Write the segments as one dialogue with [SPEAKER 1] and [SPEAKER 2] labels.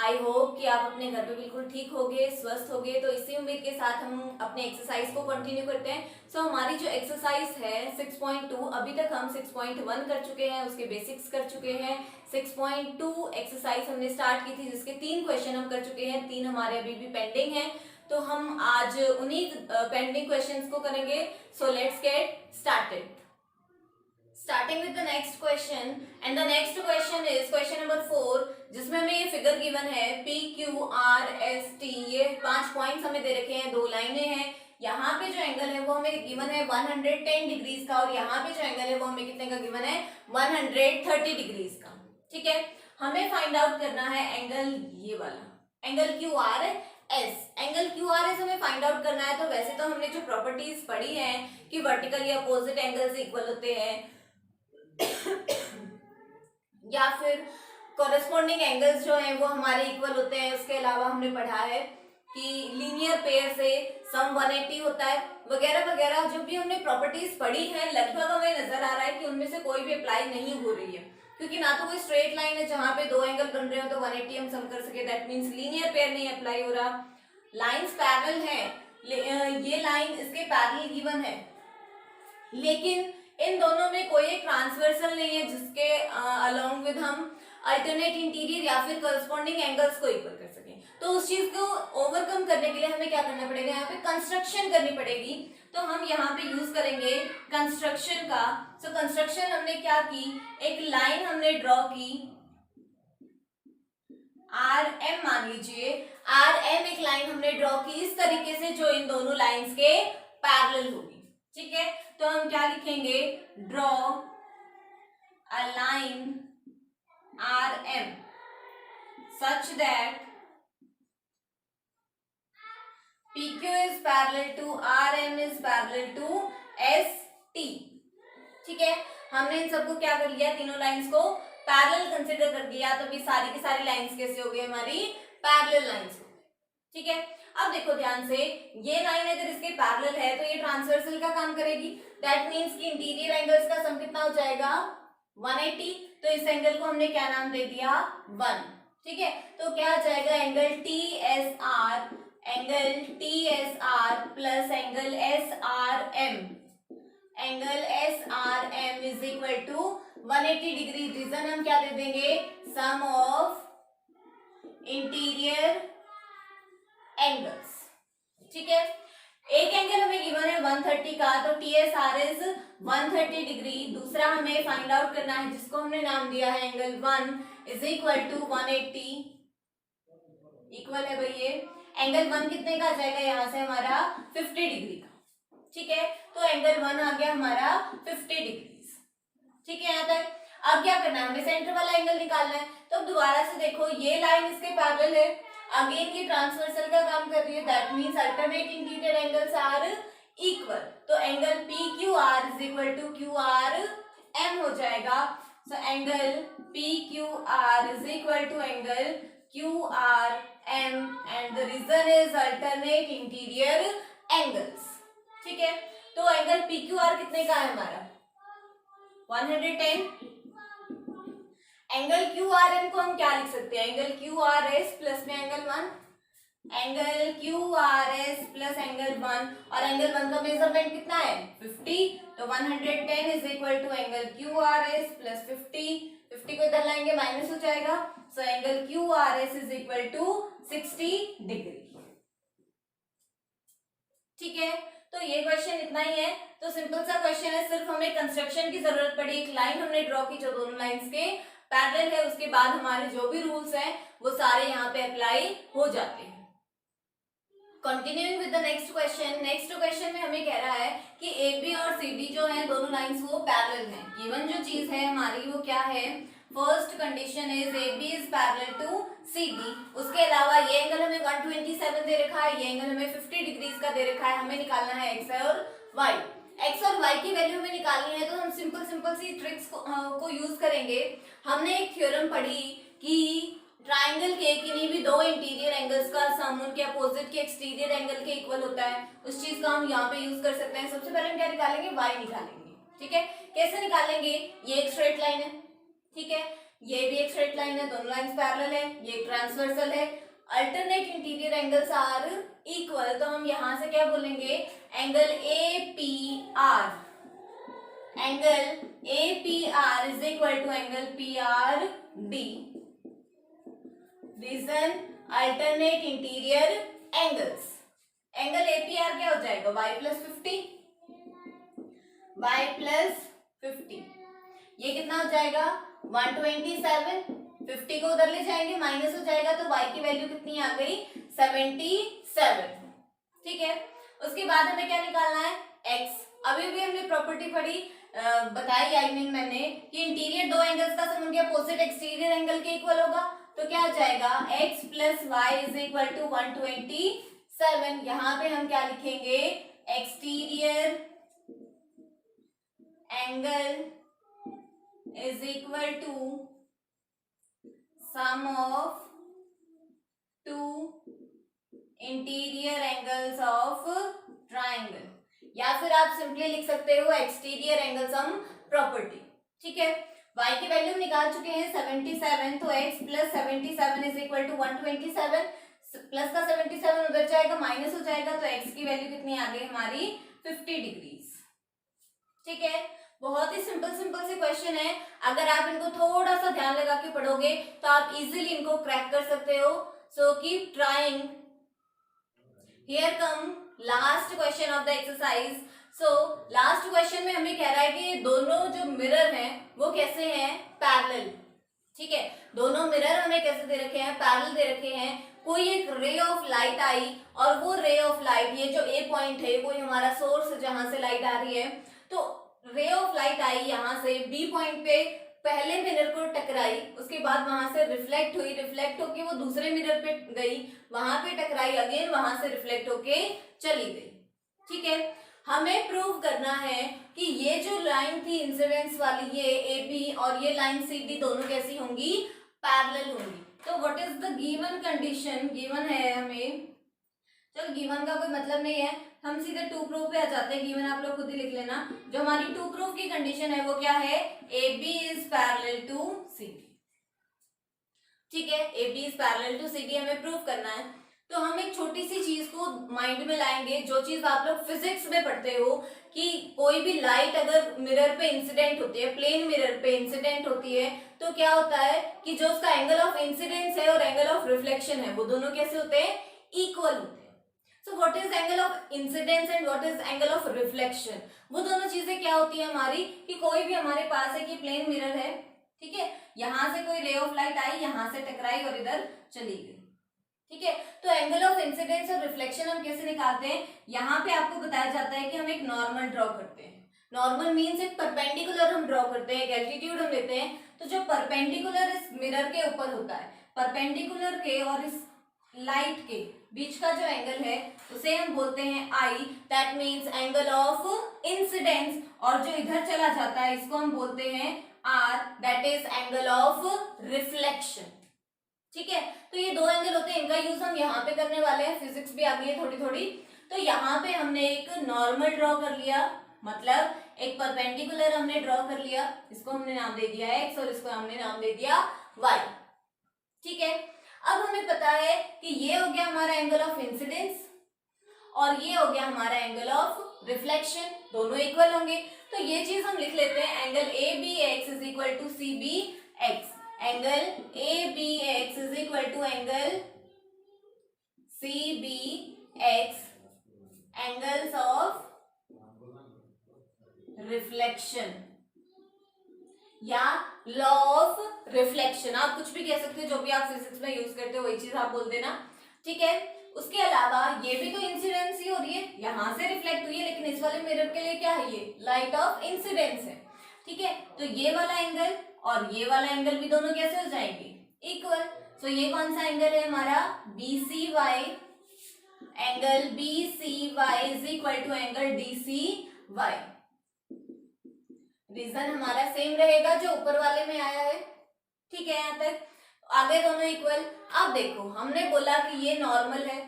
[SPEAKER 1] I hope कि आप अपने घर पे बिल्कुल ठीक होगे, स्वस्थ होगे। तो इसी उम्मीद के साथ हम अपने एक्सरसाइज को कंटिन्यू करते हैं। सो हमारी जो एक्सरसाइज है 6.2, अभी तक हम 6.1 कर चुके हैं, उसके बेसिक्स कर चुके हैं। 6.2 एक्सरसाइज हमने स्टार्ट की थी जिसके 3 क्वेश्चन हम कर चुके हैं, 3 हमारे अभी भी पेंडिंग हैं। तो हम आज उन्हीं पेंडिंग क्वेश्चंस को करेंगे। So let's get started. Starting with the next question, and the next question is question number 4, जिसमें हमें ये फिगर गिवन है P Q R S T। ये 5 पॉइंट्स हमें दे रखे हैं, 2 लाइनें हैं। यहाँ पे जो एंगल है वो हमें गिवन है 110 डिग्रीज का, और यहाँ पे जो एंगल है वो हमें कितने का गिवन है 130 डिग्रीज का। ठीक है, हमें फाइंड आउट करना है एंगल ये वाला, angle Q R S. Angle Q R S हमें फाइंड आउट करना है। तो वैसे तो हमने जो प्रॉपर्टीज पढ़ी है कि वर्टिकल या अपोजिट एंगल से इक्वल होते हैं या फिर कॉरेस्पॉन्डिंग एंगल्स जो हैं वो हमारे इक्वल होते हैं। उसके अलावा हमने पढ़ा है कि लीनियर पेयर से सम 180 होता है, वगैरह वगैरह। जो भी हमने प्रॉपर्टीज पढ़ी हैं लगभग हमें नजर आ रहा है कि उनमें से कोई भी अप्लाई नहीं हो रही है, क्योंकि ना तो कोई स्ट्रेट लाइन है जहां पे 2 एंगल बन रहे हो तो 180 हम सम कर सके। दैट मींस लीनियर पेयर नहीं अप्लाई हो रहा। लाइंस पैरेलल है, ये लाइन इसके पैरेलल गिवन है, लेकिन इन दोनों में कोई एक ट्रांसवर्सल नहीं है जिसके अलोंग विद हम अल्टरनेट इंटीरियर या फिर करस्पॉन्डिंग एंगल्स को इक्वल कर सकें। तो उस चीज को ओवरकम करने के लिए हमें क्या करना पड़ेगा, यहाँ पे कंस्ट्रक्शन करनी पड़ेगी। तो हम यहाँ पे यूज करेंगे कंस्ट्रक्शन का। सो कंस्ट्रक्शन हमने क्या की, एक लाइन हमने ड्रॉ की आर एम, मान लीजिए आर एम एक लाइन हमने ड्रॉ की इस तरीके से जो इन दोनों लाइंस के पैरेलल होगी। ठीक है, तो हम क्या लिखेंगे, draw a line R am such that PQ is parallel to RM is parallel to ST। ठीक है, हमने इन सबको क्या कर लिया, तीनों लाइंस को पैरेलल कंसीडर कर दिया। तो भी सारी की सारी लाइंस कैसे हो गई, हमारी पैरेलल लाइंस हो गई। ठीक है, अब देखो ध्यान से, ये लाइन अगर इसके पैरेलल है तो ये ट्रांसवर्सल का काम करेगी। दैट मींस कि इंटीरियर एंगल्स का सम कितना हो जाएगा 180। तो इस एंगल को हमने क्या नाम दे दिया 1। ठीक है, तो क्या आ जाएगा angle TSR, angle TSR plus angle SRM, angle SRM is equal to 180 degree. Reason हम क्या दे देंगे, सम ऑफ इंटीरियर एंगल्स। ठीक है, एक एंगल हमें गिवन है 130 का, तो TSR इज 130 डिग्री। दूसरा हमें फाइंड आउट करना है जिसको हमने नाम दिया है angle 1 is equal to 180। Equal है भाई ये एंगल 1 कितने का आ जाएगा, यहाँ से हमारा 50 डिग्री का। ठीक है, तो एंगल 1 आ गया हमारा 50 डिग्री। ठीक है, यहाँ तक। अब क्या करना है, हमें सेंटर वाला एंगल निकालना है। तो अब दोबारा से देखो, ये लाइन इसके पैरेलल है, अगेन ये ट्रांसवर्सल का काम कर रही है। That means alternate interior angles are equal. तो angle PQR is equal to QRM हो जाएगा। So angle PQR is equal to angle QRM and the reason is alternate interior angles. ठीक है, तो एंगल PQR कितने का है हमारा 110। एंगल QRM को हम क्या लिख सकते हैं, एंगल QRS प्लस में angle 1, angle QRS plus angle 1, और एंगल 1 का मेजरमेंट कितना है 50। तो 110 is equal to angle QRS plus 50। 50 को इधर लाएंगे माइनस हो जाएगा। So angle QRS is equal to 60 degree. ठीक है, तो ये क्वेश्चन इतना ही है। तो सिंपल सा क्वेश्चन है, सिर्फ हमें कंस्ट्रक्शन की जरूरत पड़ी। एक लाइन हमने ड्रॉ की जो दोनों लाइंस के पैरेलल है, उसके बाद हमारे जो भी रूल्स हैं वो सारे यहाँ पे अप्लाई हो जाते हैं। Continuing with the next question. Next question में हमें कह रहा है कि AB और CD जो है दोनों लाइंस वो पैरेलल हैं। गिवन जो चीज है हमारी वो क्या है, first condition is AB is parallel to CD। उसके अलावा ये एंगल हमें 127 दे रखा है, ये एंगल हमें 50 डिग्रीज का दे रखा है। हमें निकालना है x और y। x और y की वैल्यू हमें निकालनी है, तो हम सिंपल सी ट्रिक्स को यूज करेंगे। हमने एक थ्योरम पढ़ी कि ट्राइंगल के किन्हीं भी 2 इंटीरियर एंगल्स का सम उनके अपोजिट के एक्सटीरियर एंगल के इक्वल होता है। उस चीज का हम यहाँ पे यूज कर सकते हैं। सबसे पहले हम क्या निकालेंगे, y निकालेंगे। ठीक है, कैसे निकालेंगे, ये एक स्ट्रेट लाइन है। ठीक है, ये भी एक स्ट्रेट लाइन है, दोनों लाइंस पैरेलल है, ये ट्रांसवर्सल है। Alternate interior angles are equal, तो हम यहां से क्या बोलेंगे, angle APR, angle APR is equal to angle PRD। Reason alternate interior angles. Angle APR क्या हो जाएगा, y प्लस 50, y प्लस 50, ये कितना हो जाएगा 127, 50 को उधर ले जाएंगे माइनस हो जाएगा, तो y की वैल्यू कितनी आ गई 77। ठीक है, उसके बाद हमें क्या निकालना है, x। अभी भी हमने प्रॉपर्टी पढ़ी, बताई आई मीन मैंने, कि इंटीरियर दो एंगल्स का सम उनके अपोजिट एक्सटीरियर एंगल के इक्वल होगा, तो क्या हो जाएगा x plus y is equal to 127। यहाँ पे हम क्या लिखेंगे, exterior angle is equal to sum of two interior angles of triangle, या फिर आप सिंपली लिख सकते हो एक्सटीरियर एंगल सम प्रॉपर्टी। ठीक है, y की वैल्यू निकाल चुके हैं 77, तो x plus 77 is equal to 127, plus का 77 उधर जाएगा माइनस हो जाएगा, तो x की वैल्यू कितनी आ गई हमारी 50 डिग्रीज। ठीक है, बहुत ही सिंपल सिंपल से क्वेश्चन है, अगर आप इनको थोड़ा सा ध्यान लगा के पढ़ोगे तो आप इजीली इनको क्रैक कर सकते हो। So keep trying. Here come last question of the exercise. So last question में हमें कह रहा है कि दोनों जो मिरर हैं वो कैसे हैं, पैरेलल। ठीक है, दोनों मिरर हमें कैसे दे रखे हैं, पैरेलल दे रखे हैं। कोई एक रे ऑफ लाइट आई और वो रे ऑफ लाइट, ये जो ए पॉइंट है कोई हमारा सोर्स है जहां से लाइट आ रही है, तो रे ऑफ लाइट आई यहाँ से बी पॉइंट पे पहले मिरर को टकराई, उसके बाद वहां से रिफ्लेक्ट हुई, रिफ्लेक्ट होके वो दूसरे मिरर पे गई, वहां पे टकराई, अगेन वहां से रिफ्लेक्ट होके चली गई। ठीक है, हमें प्रूव करना है कि ये जो लाइन थी इंसिडेंस वाली, ये ए बी और ये लाइन सी डी दोनों कैसी होंगी, पैरेलल होंगी। तो what is the given condition, given है हमें, चलो गिवन का कोई मतलब नहीं है, हम सीधे टू प्रूफ पे आ जाते हैं। गिवन आप लोग खुद ही लिख लेना। जो हमारी टू प्रूफ की कंडीशन है वो क्या है, A B is parallel to C D. ठीक है, A B is parallel to C D हमें प्रूफ करना है। तो हम एक छोटी सी चीज को माइंड में लाएंगे, जो चीज आप लोग फिजिक्स में पढ़ते हो कि कोई भी लाइट अगर मिरर पे इंसिडेंट होती है, प्लेन मिरर पे इंसिडेंट होती है, तो क्या होता है कि जो उसका एंगल ऑफ इंसिडेंस है और एंगल ऑफ रिफ्लेक्शन है वो दोनों कैसे होते हैं, इक्वल होते हैं। So what is angle of incidence and what is angle of reflection? वो दोनों चीजें क्या होती है हमारी, कि कोई भी हमारे पास है कि प्लेन मिरर है, ठीक है, यहाँ से कोई रे ऑफ लाइट आई, यहाँ से टकराई और इधर चली गई। ठीक है, तो एंगल ऑफ इंसिडेंस और रिफ्लेक्शन हम कैसे निकालते हैं, यहाँ पे आपको बताया जाता है कि हम एक नॉर्मल ड्रॉ करते हैं। नॉर्मल मीन्स एक परपेंडिकुलर हम ड्रॉ करते हैं, एक एल्टीट्यूड हम लेते हैं। तो जो परपेंडिकुलर इस मिरर के ऊपर होता है, परपेंडिकुलर के और इस लाइट के बीच का जो एंगल है उसे हम बोलते हैं I, that means angle of incidence. और जो इधर चला जाता है इसको हम बोलते हैं R, that is angle of reflection. ठीक है, तो ये दो एंगल होते हैं, इनका यूज हम यहाँ पे करने वाले हैं, फिजिक्स भी आ गई है थोड़ी थोड़ी। तो यहाँ पे हमने एक नॉर्मल ड्रॉ कर लिया, मतलब एक परपेंडिकुलर हमने ड्रॉ कर लिया, इसको हमने नाम दे दिया एक्स और इसको हमने नाम दे दिया वाई। ठीक है, अब हमें पता है कि ये हो गया हमारा एंगल ऑफ इंसिडेंस और ये हो गया हमारा एंगल ऑफ रिफ्लेक्शन, दोनों इक्वल होंगे। तो ये चीज हम लिख लेते हैं, angle A B X is equal to C B X. Angle A B X is equal to angle C B X, angles of reflection या लॉ ऑफ रिफ्लेक्शन, आप कुछ भी कह सकते हो, जो भी आप फिजिक्स में यूज करते हो वही चीज आप बोल देना। ठीक है, उसके अलावा ये भी तो इंसिडेंस ही हो रही है, यहाँ से रिफ्लेक्ट हुई है, लेकिन इस वाले मिरर के लिए क्या है, ये लाइट ऑफ इंसिडेंस है। ठीक है, तो ये वाला एंगल और ये वाला एंगल भी दोनों कैसे हो जाएंगे, इक्वल। सो ये कौन सा एंगल है हमारा, B C Y. Angle B C Y is equal to angle D C Y. Reason हमारा सेम रहेगा जो ऊपर वाले में आया है। ठीक है, यहाँ तक आगे दोनों इक्वल। अब देखो, हमने बोला कि ये नॉर्मल है,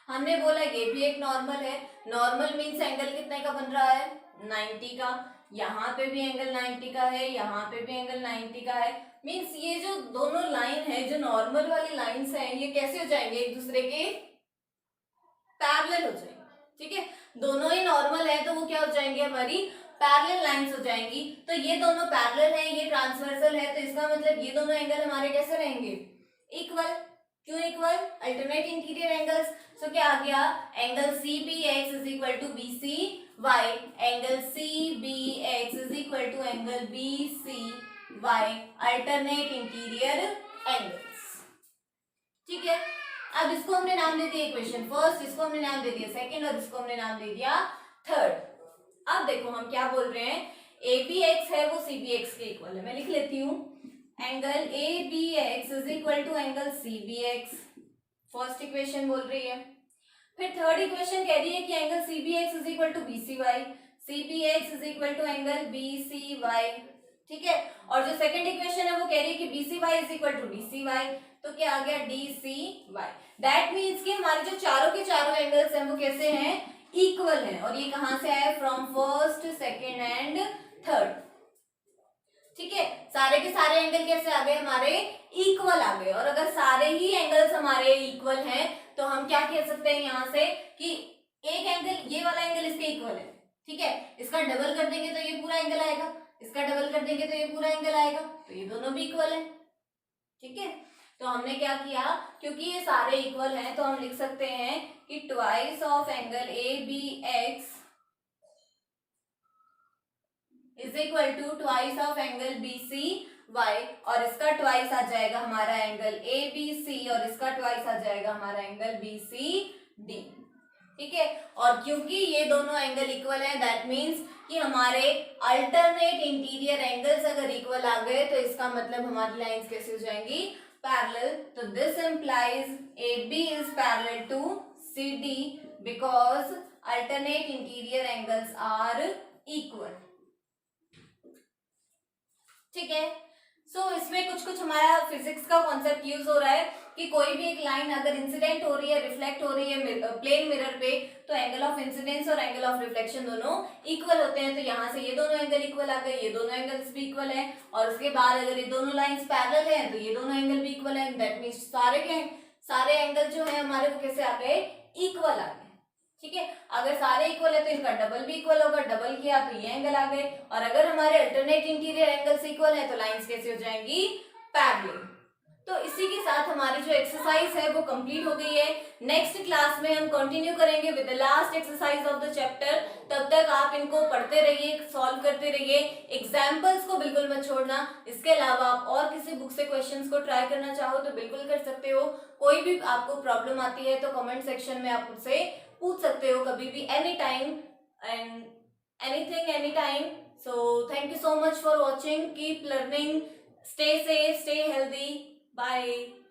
[SPEAKER 1] हमने बोला ये भी एक नॉर्मल है। नॉर्मल मीन्स एंगल कितने का बन रहा है, 90 का। यहाँ पे भी एंगल 90 का है, यहाँ पे भी एंगल 90 का है। मीन्स ये जो दोनों लाइन है, जो नॉर्मल वाली लाइंस हैं, ये कैसे हो जाएंगे, एक दूसरे के पैरेलल हो जाएंगे। ठीक है, दोनों ही नॉर्मल है तो वो क्या हो जाएंगे, हमारी पैरेलल लाइंस हो जाएंगी। तो ये दोनों पैरेलल है, ये ट्रांसवर्सल है, तो इसका मतलब ये दोनों एंगल हमारे कैसे रहेंगे, इक्वल। क्यों equal, alternate interior angles. So क्या आ गया, angle C B X is equal to B C Y, angle C B X is equal to angle B C Y, alternate interior angles. ठीक है, अब इसको हमने नाम दे दिया इक्वेशन फर्स्ट, इसको हमने नाम दे दिया सेकंड, और इसको हमने नाम दे दिया थर्ड। अब देखो हम क्या बोल रहे हैं, ए बी एक्स है वो सी बी एक्स के इक्वल है। मैं लिख लेती हूँ, angle A B X is equal to angle C B X, first equation बोल रही है। फिर थर्ड इक्वेशन कह रही है कि angle C B X is equal to B C Y, C B X is equal to angle B C Y. ठीक है, और जो सेकंड इक्वेशन है वो कह रही है कि B C Y is equal to D C Y, तो क्या आ गया, D C Y. That means कि हमारे जो चारों के चारों एंगल्स हैं वो कैसे हैं, इक्वल हैं। और ये कहां से आए, from first, second and third. ठीक है, सारे के सारे एंगल कैसे आ गए, हमारे इक्वल आ गए। और अगर सारे ही एंगल्स हमारे इक्वल हैं तो हम क्या कह सकते हैं यहाँ से कि एक एंगल, ये वाला एंगल इसके इक्वल है। ठीक है, इसका डबल कर देंगे तो ये पूरा एंगल आएगा, इसका डबल कर देंगे तो ये पूरा एंगल आएगा, तो ये दोनों भी इक्वल है। ठीक है, तो हमने क्या किया, क्योंकि ये सारे इक्वल हैं तो हम लिख सकते हैं कि twice of angle A B X is equal to twice of angle B C Y, और इसका ट्वाइस आ जाएगा हमारा एंगल ए बी सी, और इसका ट्वाइस आ जाएगा हमारा एंगल बी सी डी। ठीक है, और क्योंकि ये दोनों एंगल इक्वल हैं दैट मीन्स कि हमारे अल्टरनेट इंटीरियर एंगल्स अगर इक्वल आ गए तो इसका मतलब हमारी लाइंस कैसे हो जाएंगी, पैरेलल। तो this implies AB is parallel to CD because alternate interior angles are equal. ठीक है, सो इसमें कुछ कुछ हमारा फिजिक्स का कॉन्सेप्ट यूज हो रहा है कि कोई भी एक लाइन अगर इंसिडेंट हो रही है, रिफ्लेक्ट हो रही है प्लेन मिरर पे, तो एंगल ऑफ इंसिडेंस और एंगल ऑफ रिफ्लेक्शन दोनों इक्वल होते हैं। तो यहाँ से ये दोनों एंगल इक्वल आ गए, ये दोनों एंगल्स भी इक्वल है, और उसके बाद अगर ये दोनों लाइंस पैरेलल हैं तो ये दोनों एंगल भी इक्वल है। दैट मींस सारे एंगल जो है हमारे वो कैसे आ गए, इक्वल आ गए। ठीक है, अगर सारे इक्वल है तो इनका डबल भी इक्वल होगा, डबल किया तो ये एंगल आ गए। और अगर हमारे अल्टरनेट इंटीरियर एंगल्स इक्वल है तो लाइंस कैसे हो जाएंगी, पैरेलल। तो इसी के साथ हमारी जो एक्सरसाइज है वो कंप्लीट हो गई है। नेक्स्ट क्लास में हम कंटिन्यू करेंगे with the last exercise of the chapter. तब तक आप इनको पढ़ते रहिए, सॉल्व करते रहिए, एग्जाम्पल्स को बिल्कुल मत छोड़ना। इसके अलावा आप और किसी बुक से क्वेश्चंस को ट्राई करना चाहो तो बिल्कुल कर सकते हो। कोई भी आपको प्रॉब्लम आती है तो कमेंट सेक्शन में आप मुझसे पूछ सकते हो कभी भी, any time and anything any time. So thank you so much for watching. Keep learning. Stay safe, stay healthy. Bye.